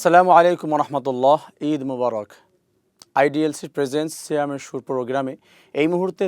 আসসালামু আলাইকুম রহমতুল্লাহ। ঈদ মুবারক। IDLC presence সিয়ামের সুর প্রোগ্রামে এই মুহূর্তে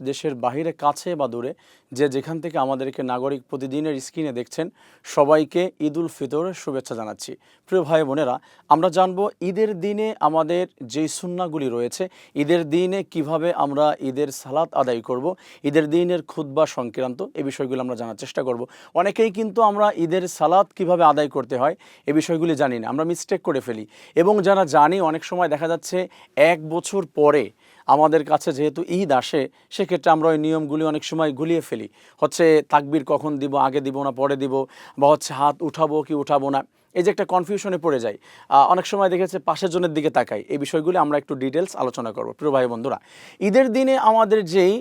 দেশের বাহিরে, কাছে বা দূরে যে যেখান থেকে আমাদেরকে নাগরিক প্রতিদিনের স্ক্রিনে দেখছেন, সবাইকে ঈদ উল ফিতরের শুভেচ্ছা জানাচ্ছি। প্রিয় ভাই বোনেরা, আমরা জানবো ঈদের দিনে আমাদের যেই সুন্নাহগুলি রয়েছে, ঈদের দিনে কিভাবে আমরা ঈদের সালাত আদায় করব, ঈদের দিনের খুতবা সংক্রান্ত এই বিষয়গুলো আমরা জানার চেষ্টা করব। অনেকেই কিন্তু আমরা ঈদের সালাত কিভাবে আদায় করতে হয় এই বিষয়গুলি জানি না, আমরা মিস্টেক করে ফেলি। এবং যারা জানি, অনেক সময় দেখা যাচ্ছে 1 বছর পরে আমাদের কাছে যেহেতু ঈদ আসে, সেক্ষেত্রে আমরা ওই নিয়মগুলি অনেক সময় গুলিয়ে ফেলি। হচ্ছে তাকবীর কখন দিব, আগে দিব না পরে দিব, বা হচ্ছে হাত উঠাবো কি উঠাবো না, এই যে একটা কনফিউশনে পড়ে যায়। অনেক সময় দেখেছে পাশের জনের দিকে তাকাই। এই বিষয়গুলি আমরা একটু ডিটেলস আলোচনা করব। প্রিয় ভাই বন্ধুরা, ঈদের দিনে আমাদের যেই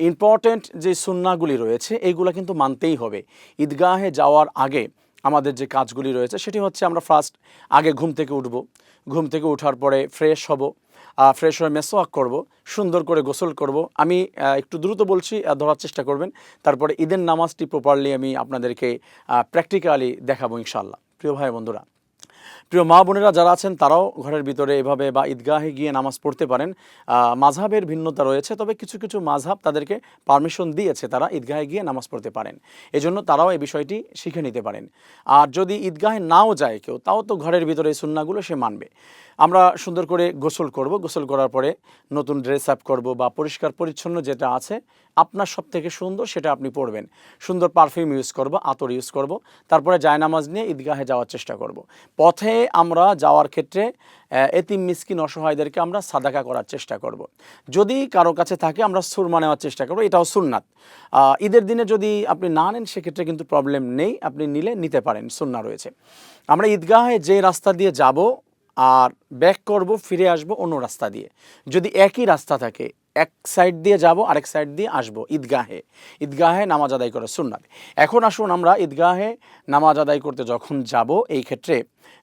ইম্পর্ট্যান্ট যে সুন্নাহগুলি রয়েছে, এইগুলো কিন্তু মানতেই হবে। ঈদগাহে যাওয়ার আগে আমাদের যে কাজগুলি রয়েছে, সেটি হচ্ছে আমরা ফার্স্ট আগে ঘুম থেকে উঠব। ঘুম থেকে ওঠার পরে ফ্রেশ হব, ফ্রেশ হয়ে মেসওয়াক করব, সুন্দর করে গোসল করব। আমি একটু দ্রুত বলছি, ধরার চেষ্টা করবেন। তারপরে ঈদের নামাজটি প্রপারলি আমি আপনাদেরকে প্র্যাকটিক্যালি দেখাবো ইনশাআল্লাহ। প্রিয় ভাই বন্ধুরা, প্রিয় মা বোনেরা যারা আছেন, তারাও ঘরের ভিতরে এভাবে বা ঈদগাহে গিয়ে নামাজ পড়তে পারেন। মাযহাবের ভিন্নতা রয়েছে, তবে কিছু কিছু মাযহাব তাদেরকে পারমিশন দিয়েছে, তারা ঈদগাহে গিয়ে নামাজ পড়তে পারেন। এজন্য তারাও এই বিষয়টি শিখে নিতে পারেন। আর যদি ঈদগাহে নাও যায় কেউ, তাও তো ঘরের ভিতরে এই সুন্নাহগুলো সে মানবে। আমরা সুন্দর করে গোসল করব, গোসল করার পরে নতুন ড্রেস আপ করব, বা পরিষ্কার পরিচ্ছন্ন যেটা আছে আপনার সব থেকে সুন্দর সেটা আপনি পরবেন। সুন্দর পারফিউম ইউজ করব, আতর ইউজ করব। তারপরে জায়নামাজ নিয়ে ঈদগাহে যাওয়ার চেষ্টা করব। পথে আমরা যাওয়ার ক্ষেত্রে এতিম মিসকিন অসহায়দেরকে আমরা সাদাকা করার চেষ্টা করব। যদি কারো কাছে থাকে আমরা সুরমা নেওয়ার চেষ্টা করব, এটাও সুন্নাত। ঈদের দিনে যদি আপনি না নেন সেক্ষেত্রে কিন্তু প্রবলেম নেই, আপনি নিতে পারেন, সুন্নাহ রয়েছে। আমরা ঈদগাহে যে রাস্তা দিয়ে যাব আর ব্যাক করব, ফিরে আসব অন্য রাস্তা দিয়ে। যদি একই রাস্তা থাকে, এক সাইড দিয়ে যাব আরেক সাইড দিয়ে আসব ঈদগাহে নামাজ আদায় করা সুন্নাত। এখন আসুন, আমরা ঈদগাহে নামাজ আদায় করতে যখন যাব, এই ক্ষেত্রে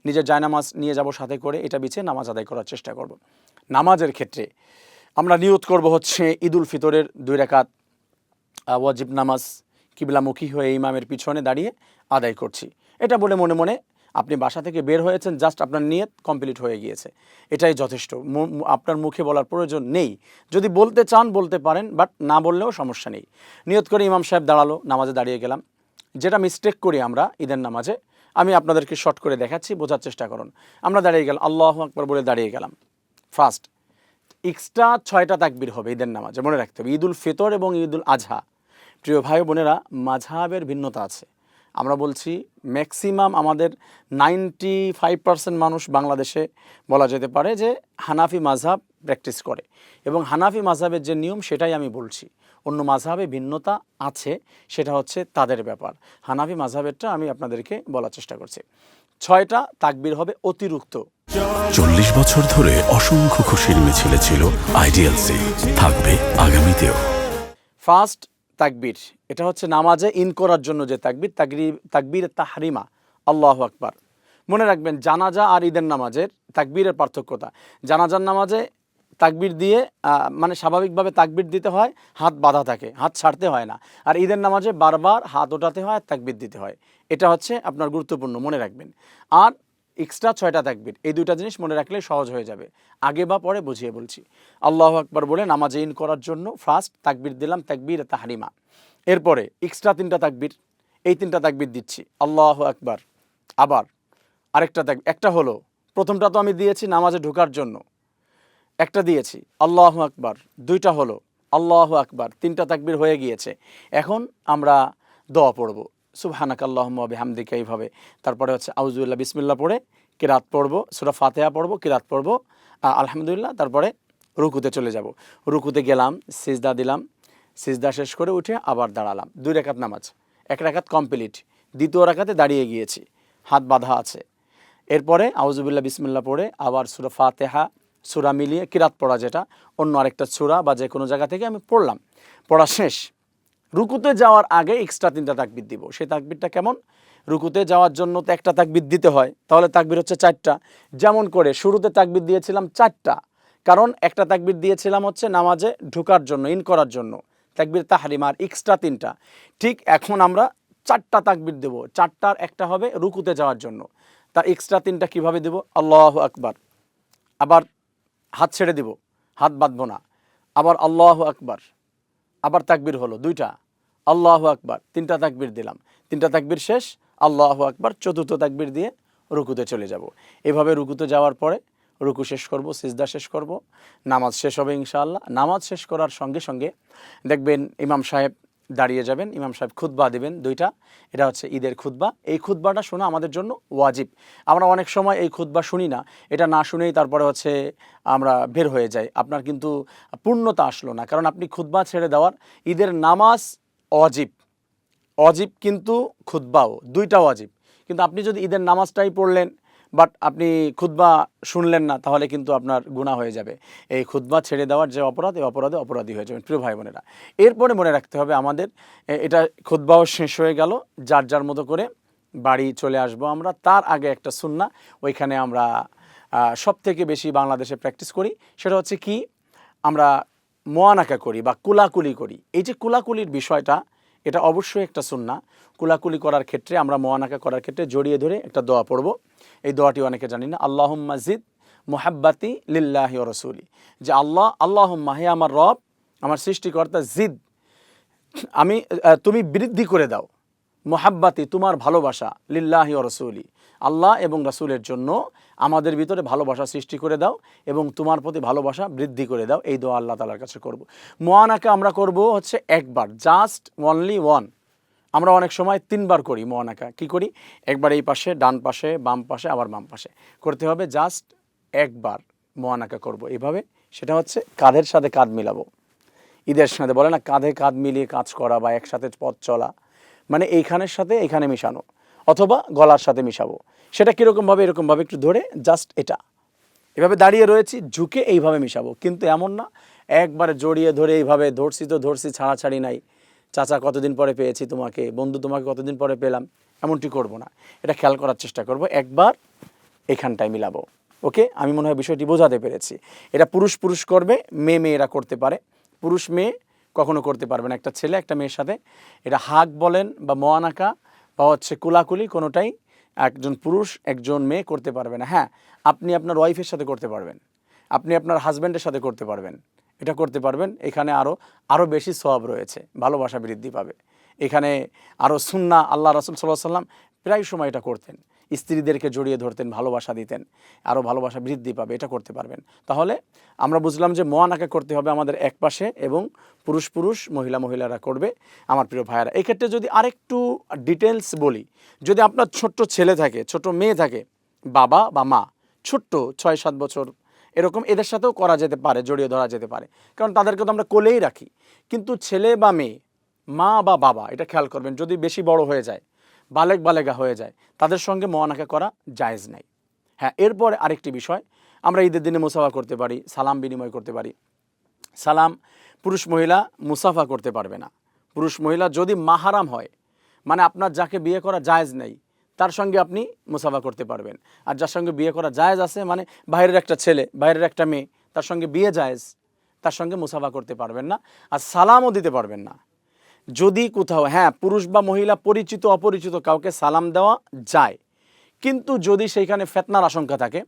নিজের জায়নামাজ নিয়ে যাব সাথে করে, এটা বিছিয়ে নামাজ আদায় করার চেষ্টা করব। নামাজের ক্ষেত্রে আমরা নিয়ত করব হচ্ছে ঈদ উল ফিতরের 2 রাকাত ওয়াজিব নামাজ কিবলামুখী হয়ে ইমামের পিছনে দাঁড়িয়ে আদায় করছি। এটা বলে মনে মনে আপনি বাসা থেকে বের হয়েছেন, জাস্ট আপনার নিয়ত কমপ্লিট হয়ে গিয়েছে, এটাই যথেষ্ট। আপনার মুখে বলার প্রয়োজন নেই। যদি বলতে চান বলতে পারেন, বাট না বললেও সমস্যা নেই। নিয়ত করে ইমাম সাহেব দাঁড়ালো, নামাজে দাঁড়িয়ে গেলাম। যেটা মিস্টেক করি আমরা ঈদের নামাজে, আমি আপনাদেরকে শর্ট করে দেখাচ্ছি, বোঝার চেষ্টা করুন। আমরা দাঁড়িয়ে গেলাম, আল্লাহু আকবার বলে দাঁড়িয়ে গেলাম। ফার্স্ট এক্সট্রা 6টা তাকবীর হবে ঈদের নামাজে, মনে রাখতে হবে। ঈদ উল ফিতর এবং ঈদ উল আজহা, প্রিয় ভাই বোনেরা, মাযহাবের ভিন্নতা আছে। আমরা বলছি ম্যাক্সিমাম আমাদের 95% মানুষ বাংলাদেশে বলা যেতে পারে যে হানাফি মাযহাব প্র্যাকটিস করে, এবং হানাফি মাযহাবের যে নিয়ম সেটাই আমি বলছি। অন্য মাযহাবে ভিন্নতা আছে, সেটা হচ্ছে তাদের ব্যাপার। হানাফি মাযহাবেরটা আমি আপনাদেরকে বলার চেষ্টা করছি। 6টা তাকবীর হবে অতিরিক্ত। 40 বছর ধরে অসংখ্য খুশির মিছিলে ছিল আইডিএলসি, থাকবে আগামীতেও। ফার্স্ট তাকবীর, এটা হচ্ছে নামাজে ইন করার জন্য যে তাকবীর, তাকবীর তাহরিমা, আল্লাহু আকবার। মনে রাখবেন, জানাজা আর ঈদের নামাজের তাকবীরের পার্থক্যতা। জানাজার নামাজে তাকবীর দিয়ে মানে স্বাভাবিকভাবে তাকবীর দিতে হয়, হাত বাঁধা থাকে, হাত ছাড়তে হয় না। আর ঈদের নামাজে বারবার হাত ওঠাতে হয়, তাকবীর দিতে হয়। এটা হচ্ছে আপনার গুরুত্বপূর্ণ, মনে রাখবেন। আর এক্সট্রা 6টা তাকবীর, এই 2টা জিনিস মনে রাখলে সহজ হয়ে যাবে। আগে বা পরে বুঝিয়ে বলছি। আল্লাহু আকবার বলে নামাজে ইন করার জন্য ফার্স্ট তাকবীর দিলাম, তাকবীর তাহরিমা। এরপরে এক্সট্রা 3টা তাকবীর, এই 3টা তাকবীর দিচ্ছি, আল্লাহু আকবার। আবার আরেকটা একটা হলো, প্রথমটা তো আমি দিয়েছি নামাজে ঢোকার জন্য, একটা দিয়েছি, আল্লাহু আকবার। 2টা হলো, আল্লাহু আকবার। 3টা তাকবীর হয়ে গিয়েছে। এখন আমরা দোয়া পড়ব, সুবহানাকাল্লাহুম্মা ওয়া বিহামদিকা, এইভাবে। তারপরে হচ্ছে আউযুবিল্লাহ, বিসমিল্লাহ পড়ে কিরাত পড়ব, সূরা ফাতিহা পড়ব, কিরাত পড়ব, আলহামদুলিল্লাহ। তারপরে রুকুতে চলে যাব। রুকুতে গেলাম, সিজদা দিলাম, সিজদা শেষ করে উঠে আবার দাঁড়ালাম। 2 রাকাত নামাজ, 1 রাকাত কমপ্লিট। দ্বিতীয় রাকাতে দাঁড়িয়ে গিয়েছি, হাত বাঁধা আছে। এরপরে আউযুবিল্লাহ, বিসমিল্লাহ পড়ে আবার সূরা ফাতিহা, সূরা মিলিয়ে কিরাত পড়া, যেটা অন্য আরেকটা সূরা বা যে কোনো জায়গা থেকে আমি পড়লাম, পড়া শেষ। রুকুতে যাওয়ার আগে এক্সট্রা 3টা তাকবীর দিব। সেই তাকবীরটা কেমন? রুকুতে যাওয়ার জন্য তো একটা তাকবীর দিতে হয়, তাহলে তাকবীর হচ্ছে 4টা। যেমন করে শুরুতে তাকবীর দিয়েছিলাম 4টা, কারণ একটা তাকবীর দিয়েছিলাম হচ্ছে নামাজে ঢোকার জন্য, ইন করার জন্য, তাকবীর তাহরিমা, আর এক্সট্রা 3টা। ঠিক এখন আমরা 4টা তাকবীর দেব। 4টার একটা হবে রুকুতে যাওয়ার জন্য, তার এক্সট্রা 3টা কীভাবে দেব? আল্লাহু আকবার, আবার হাত ছেড়ে দিব, হাত বাঁধবো না, আবার আল্লাহু আকবার, আবার তাকবীর হলো 2টা, আল্লাহু আকবার, 3টা তাকবীর দিলাম, 3টা তাকবীর শেষ, আল্লাহু আকবার, 4র্থ তাকবীর দিয়ে রুকুতে চলে যাব। এভাবে রুকুতে যাওয়ার পরে রুকু শেষ করব, সিজদা শেষ করব, নামাজ শেষ হবে ইনশাআল্লাহ। নামাজ শেষ করার সঙ্গে সঙ্গে দেখবেন ইমাম সাহেব দাঁড়িয়ে যাবেন, ইমাম সাহেব খুতবা দিবেন 2টা। এটা হচ্ছে ঈদের খুতবা। এই খুতবাটা শোনা আমাদের জন্য ওয়াজিব। আমরা অনেক সময় এই খুতবা শুনি না, এটা না শুনেই তারপরে হচ্ছে আমরা বের হয়ে যাই। আপনার কিন্তু পূর্ণতা আসলো না, কারণ আপনি খুতবা ছেড়ে দেওয়ার, ঈদের নামাজ ওয়াজিব, অজিব কিন্তু খুতবাও, 2টা ওয়াজিব। কিন্তু আপনি যদি ঈদের নামাজটাই পড়লেন বাট আপনি খুতবা শুনলেন না, তাহলে কিন্তু আপনার গুনাহ হয়ে যাবে। এই খুতবা ছেড়ে দেওয়ার যে অপরাধ, এই অপরাধে অপরাধী হয়ে যাবেন প্রিয় ভাই বোনেরা। এরপরে মনে রাখতে হবে আমাদের, এটা খুতবাও শেষ হয়ে গেল, যার যার মতো করে বাড়ি চলে আসব আমরা। তার আগে একটা সুন্নাহ ওইখানে আমরা সব থেকে বেশি বাংলাদেশে প্র্যাকটিস করি, সেটা হচ্ছে কি, আমরা মোয়ানাকা করি বা কুলাকুলি করি। এই যে কুলাকুলির বিষয়টা, এটা অবশ্যই একটা সুন্নাহ। কুলাকুলি করার ক্ষেত্রে, আমরা মোয়ানাকা করার ক্ষেত্রে জড়িয়ে ধরে একটা দোয়া পড়ব। এই দোয়াটি অনেকে জানি না, আল্লাহুম্মা জিদ মুহাব্বাতি লিল্লাহি ওয়া রাসূলি, যে আল্লাহ, আল্লাহুম্মা, হে আমার রব, আমার সৃষ্টিকর্তা, জিদ, তুমি বৃদ্ধি করে দাও, মুহাব্বাতি, তোমার ভালোবাসা, লিল্লাহি ওয়া রাসূলি, আল্লাহ এবং রাসূলের জন্য আমাদের ভিতরে ভালোবাসা সৃষ্টি করে দাও এবং তোমার প্রতি ভালোবাসা বৃদ্ধি করে দাও। এই দোয়া আল্লাহ তাআলার কাছে করব। মোয়ানাকা আমরা করব হচ্ছে একবার, জাস্ট অনলি ওয়ান। আমরা অনেক সময় 3বার করি মোয়ানাকা। কি করি? একবার এই পাশে, ডান পাশে, বাম পাশে, আবার বাম পাশে করতে হবে। জাস্ট একবার মোয়ানাকা করব এভাবে। সেটা হচ্ছে কাঁধের সাথে কাঁধ মিলাবো। ঈদের সাথে বলে না, কাঁধে কাঁধ মিলিয়ে কাজ করা বা একসাথে পথ চলা, মানে এইখানের সাথে এইখানে মিশানো, অথবা গলার সাথে মিশাবো। সেটা কীরকমভাবে? এরকমভাবে একটু ধরে জাস্ট এটা এভাবে দাঁড়িয়ে রয়েছি, ঝুঁকে এইভাবে মিশাবো। কিন্তু এমন না একবারে জড়িয়ে ধরে এইভাবে ধরছি তো ধরছি, ছাড়াছাড়ি নাই, চাচা কতদিন পরে পেয়েছি তোমাকে, বন্ধু তোমাকে কতদিন পরে পেলাম, এমনটি করব না। এটা খেয়াল করার চেষ্টা করব, একবার এখানটায় মিলাবো। ওকে, আমি মনে হয় বিষয়টি বোঝাতে পেরেছি। এটা পুরুষ পুরুষ করবে, মেয়ে মেয়েরা করতে পারে। পুরুষ মেয়ে কখনো করতে পারবে না, একটা ছেলে একটা মেয়ের সাথে। এটা হাক বলেন বা মোয়ানাকা বা হচ্ছে কুলাকুলি, কোনোটাই একজন পুরুষ একজন মেয়ে করতে পারবে না। হ্যাঁ, আপনি আপনার ওয়াইফের সাথে করতে পারবেন, আপনি আপনার হাজব্যান্ডের সাথে করতে পারবেন, এটা করতে পারবেন। এখানে আরও বেশি সওয়াব রয়েছে, ভালোবাসা বৃদ্ধি পাবে। এখানে আরও সুন্নাহ, আল্লাহ রাসূল সাল্লাল্লাহু আলাইহি ওয়াসাল্লাম প্রায় সময় এটা করতেন, স্ত্রীদেরকে জড়িয়ে ধরতেন, ভালোবাসা দিতেন, আরও ভালোবাসা বৃদ্ধি পাবে, এটা করতে পারবেন। তাহলে আমরা বুঝলাম যে মোয়ানাকা করতে হবে আমাদের এক পাশে, এবং পুরুষ পুরুষ, মহিলা মহিলারা করবে। আমার প্রিয় ভাইয়েরা, এই ক্ষেত্রে যদি আরেকটু ডিটেলস বলি, যদি আপনার ছোট্ট ছেলে থাকে, ছোট মেয়ে থাকে, বাবা বা মা ছোট্ট 6-7 বছর এরকম, এদের সাথেও করা যেতে পারে, জড়িয়ে ধরা যেতে পারে, কারণ তাদেরকে তো আমরা কোলেই রাখি। কিন্তু ছেলে বা মেয়ে, মা বা বাবা, এটা খেয়াল করবেন, যদি বেশি বড় হয়ে যায়, বালেগা হয়ে যায়, তাদের সঙ্গে মোয়ানাকা করা জায়েজ নাই। হ্যাঁ, এরপরে আরেকটি বিষয়, আমরা ঈদের দিনে মুসাফা করতে পারি, সালাম বিনিময় করতে পারি। সালাম পুরুষ মহিলা মুসাফা করতে পারবে না। পুরুষ মহিলা যদি মাহারাম হয়, মানে আপনার যাকে বিয়ে করা জায়েজ নেই, তার সঙ্গে আপনি মুসাফা করতে পারবেন। আর যার সঙ্গে বিয়ে করা জায়েজ আছে, মানে বাইরের একটা ছেলে, বাইরের একটা মেয়ে, তার সঙ্গে বিয়ে জায়েজ, তার সঙ্গে মুসাফা করতে পারবেন না, আর সালামও দিতে পারবেন না। যদি কোথাও, হ্যাঁ, পুরুষ বা মহিলা পরিচিত অপরিচিত কাউকে সালাম দেওয়া যায়, কিন্তু যদি সেইখানে ফিতনার আশঙ্কা থাকে,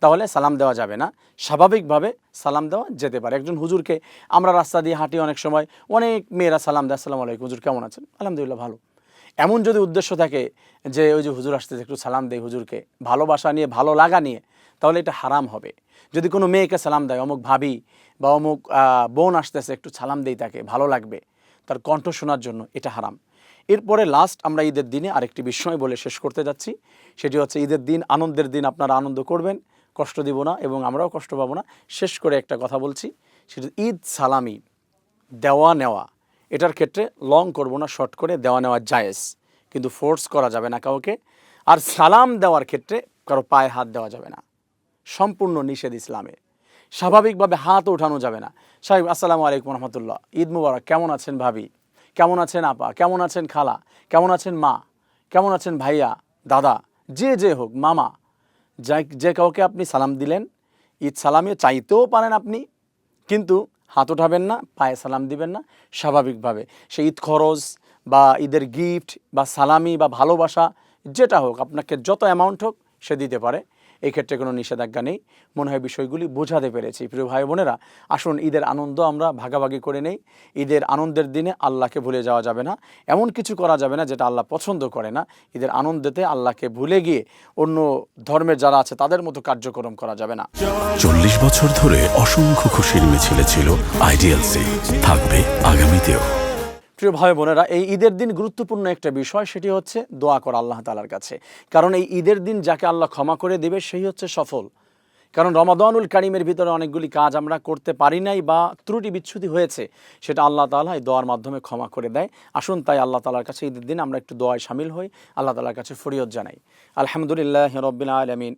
তাহলে সালাম দেওয়া যাবে না। স্বাভাবিকভাবে সালাম দেওয়া যেতে পারে। একজন হুজুরকে আমরা রাস্তা দিয়ে হাঁটি, অনেক সময় অনেক মেয়েরা সালাম দেয়, আসসালামু আলাইকুম হুজুর, কেমন আছেন? আলহামদুলিল্লাহ, ভালো। এমন যদি উদ্দেশ্য থাকে যে ওই যে হুজুর আসতেছে, একটু সালাম দেয় হুজুরকে, ভালোবাসা নিয়ে, ভালো লাগা নিয়ে, তাহলে এটা হারাম হবে। যদি কোনো মেয়েকে সালাম দেয়, অমুক ভাবি বা অমুক বোন আসতেছে, একটু সালাম দেই, তাকে ভালো লাগবে, তার কণ্ঠ শোনার জন্য, এটা হারাম। এরপরে লাস্ট আমরা ঈদের দিনে আরেকটি বিষয় বলে শেষ করতে যাচ্ছি, সেটি হচ্ছে ঈদের দিন, আনন্দের দিন, আপনারা আনন্দ করবেন, কষ্ট দিব না এবং আমরাও কষ্ট পাবো না। শেষ করে একটা কথা বলছি, সেটা ঈদ সালামি দেওয়া নেওয়া, এটার ক্ষেত্রে লং করব না, শর্ট করে দেওয়া নেওয়া জায়েজ, কিন্তু ফোর্স করা যাবে না কাউকে। আর সালাম দেওয়ার ক্ষেত্রে কারো পায়ে হাত দেওয়া যাবে না, সম্পূর্ণ নিষেধ ইসলামে। স্বাভাবিকভাবে হাত ওঠানো যাবে না। সাহেব আসসালামু আলাইকুম রহমতুল্লাহ, ঈদ মুবারক, কেমন আছেন ভাবি, কেমন আছেন আপা, কেমন আছেন খালা, কেমন আছেন মা, কেমন আছেন ভাইয়া, দাদা, যে হোক, মামা, যে কাউকে আপনি সালাম দিলেন, ঈদ সালামিও চাইতেও পারেন আপনি, কিন্তু হাত ওঠাবেন না, পায়ে সালাম দিবেন না। স্বাভাবিকভাবে সে ঈদ খরচ বা ঈদের গিফট বা সালামি বা ভালোবাসা যেটা হোক, আপনাকে যত অ্যামাউন্ট হোক, সে দিতে পারে, এই ক্ষেত্রে কোনো নিষেধাজ্ঞা নেই। মনে হয় বিষয়গুলি বোঝাতে পেরেছি। প্রিয় ভাই বোনেরা, আসুন ঈদের আনন্দ আমরা ভাগাভাগি করে নেই। ঈদের আনন্দের দিনে আল্লাহকে ভুলে যাওয়া যাবে না, এমন কিছু করা যাবে না যেটা আল্লাহ পছন্দ করে না। ঈদের আনন্দেতে আল্লাহকে ভুলে গিয়ে অন্য ধর্মের যারা আছে তাদের মতো কার্যক্রম করা যাবে না। 40 বছর ধরে অসংখ্য খুশির মিছিলে ছিল আইডিএলসি, থাকবে আগামীতেও। প্রিয় ভাই বোনেরা, এই ঈদের দিন গুরুত্বপূর্ণ একটা বিষয়, সেটি হচ্ছে দোয়া করা আল্লাহ তাআলার কাছে। কারণ এই ঈদের দিন যাকে আল্লাহ ক্ষমা করে দেবে সেই হচ্ছে সফল। কারণ রমাদানুল কারিমের ভিতরে অনেকগুলি কাজ আমরা করতে পারি নাই বা ত্রুটি বিচ্ছুতি হয়েছে, সেটা আল্লাহ তাআলা এই দোয়ার মাধ্যমে ক্ষমা করে দেয়। আসুন তাই আল্লাহ তাআলার কাছে ঈদের দিন আমরা একটু দোয়ায় শামিল হই, আল্লাহ তাআলার কাছে ফরিয়াদ জানাই। আলহামদুলিল্লাহি রাব্বিল আলামিন।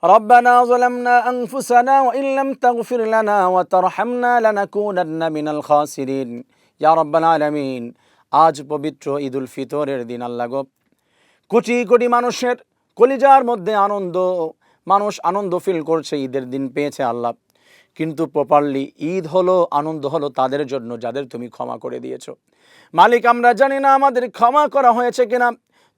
ربنا ظلمنا أنفسنا وإن لم تغفر لنا وترحمنا لنكونن من الخاسرين ইয়া রাব্বাল আলামিন। আজ পবিত্র ঈদুল ফিতরের দিন আল্লাহ গো, কোটি কোটি মানুষের কলিজার মধ্যে আনন্দ, মানুষ আনন্দ ফিল করছে, ঈদের দিন পেয়েছে আল্লাহ। কিন্তু প্রপারলি ঈদ হলো, আনন্দ হলো তাদের জন্য যাদের তুমি ক্ষমা করে দিয়েছো। মালিক, আমরা জানি না আমাদের ক্ষমা করা হয়েছে কিনা।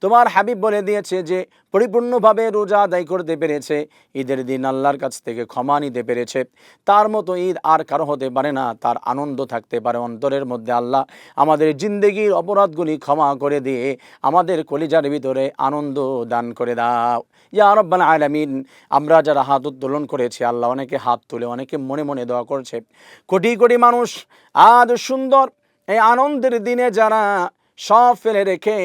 তোমার হাবিব বলে দিয়েছে যে পরিপূর্ণভাবে রোজা আদায় করতে পেরেছে, ঈদের দিন আল্লাহর কাছ থেকে ক্ষমা নিতে পেরেছে, তার মতো ঈদ আর কারো হতে পারে না। তার আনন্দ থাকতে পারে অন্তরের মধ্যে। আল্লাহ আমাদের জিন্দেগির অপরাধগুলি ক্ষমা করে দিয়ে আমাদের কলিজার ভিতরে আনন্দ দান করে দাও ইয়া রাব্বাল আলামিন। আমরা যারা হাত উত্তোলন করেছি আল্লাহ, অনেকে হাত তুলে অনেকে মনে মনে দোয়া করছে। কোটি কোটি মানুষ আজ সুন্দর এই আনন্দের দিনে যারা সব ফেলে রেখে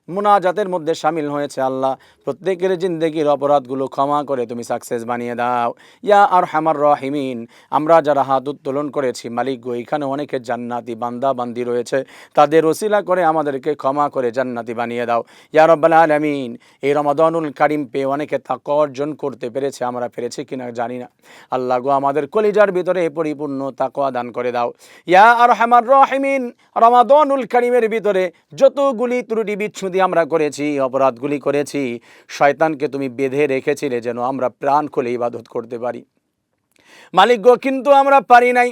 মুনাজাতের মধ্যে শামিল হয়েছে, আল্লাহ প্রত্যেকের জিন্দেগির অপরাধগুলো ক্ষমা করে তুমি সাকসেস বানিয়ে দাও ইয়া আরহামার রাহিমিন। আমরা যারা হাত উত্তোলন করেছি মালিক গো, এখানে অনেকে জান্নাতি বান্দা বান্দি রয়েছে, তাদের ওসিলা করে আমাদেরকে ক্ষমা করে জান্নাতি বানিয়ে দাও ইয়া রাব্বাল আলামিন। এই রমাদানুল কারিম পেয়ে অনেকে তাকওয়া অর্জন করতে পেরেছে, আমরা পেরেছি কিনা জানি না। আল্লাহ গো, আমাদের কলিজার ভিতরে পরিপূর্ণ তাকওয়া দান করে দাও ইয়া আরহামার রাহিমিন। রমাদানুল কারিমের ভিতরে যতগুলি ত্রুটি বিচ্ছুতি আমরা করেছি, অপরাধগুলি করেছি, শয়তানকে তুমি বেঁধে রেখেছিলে যেন আমরা প্রাণ খুলে ইবাদত করতে পারি মালিক গো, কিন্তু আমরা পারি নাই।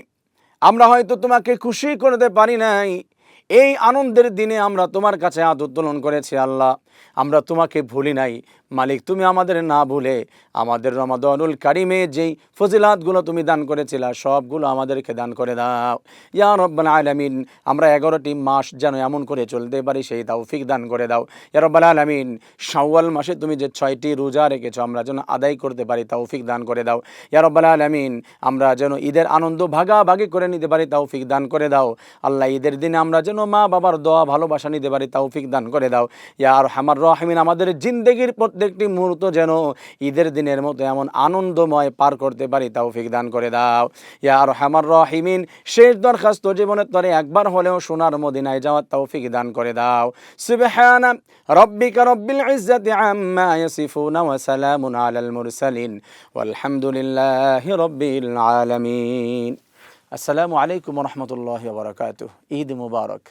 আমরা হয়তো তোমাকে খুশি করতে পারি নাই। এই আনন্দের দিনে আমরা তোমার কাছে হাত উত্তোলন করেছি আল্লাহ, আমরা তোমাকে ভুলি নাই মালিক। তুমি আমাদের না ভুলে আমাদের রমাদানুল কারিমে যেই ফজিলাতগুলো তুমি দান করেছিলা সবগুলো আমাদেরকে দান করে দাও ইয়া রাব্বাল আলামিন। আমরা 11টি মাস যেন এমন করে চলতে পারি সেই তৌফিক দান করে দাও ইয়া রাব্বাল আলামিন। শাওয়াল মাসে তুমি যে 6টি রোজা রেখেছো আমরা যেন আদায় করতে পারি, তৌফিক দান করে দাও ইয়া রাব্বাল আলামিন। আমরা যেন ঈদের আনন্দ ভাগাভাগি করে নিতে পারি, তৌফিক দান করে দাও আল্লাহ। ঈদের দিনে আমরা যেন মা বাবার দোয়া ভালোবাসা নিতে পারি, তৌফিক দান করে দাও ইয়া আরহামার রাহিমিন। আমাদের জিন্দেগির প্রত্যেকটি মুহূর্ত যেন ঈদের দিনের মতো এমন আনন্দময় পার করতে পারি, তৌফিক দান করে দাও ইয়া আরহামার রাহিমিন। শেষ দরখাস্ত, জীবনের তরে একবার হলেও সোনার মদিনায় যাওয়ার তৌফিক দান করে দাও। সুবহানা রাব্বিকা রাব্বিল ইজ্জাতি আম্মা ইয়াসিফুন ওয়া সালামুন আলাল মুরসালিন ওয়ালহামদুলিল্লাহি রাব্বিল আলামিন। আসসালামু আলাইকুম ওয়া রাহমাতুল্লাহি ওয়া বারাকাতুহু। ঈদ মুবারক।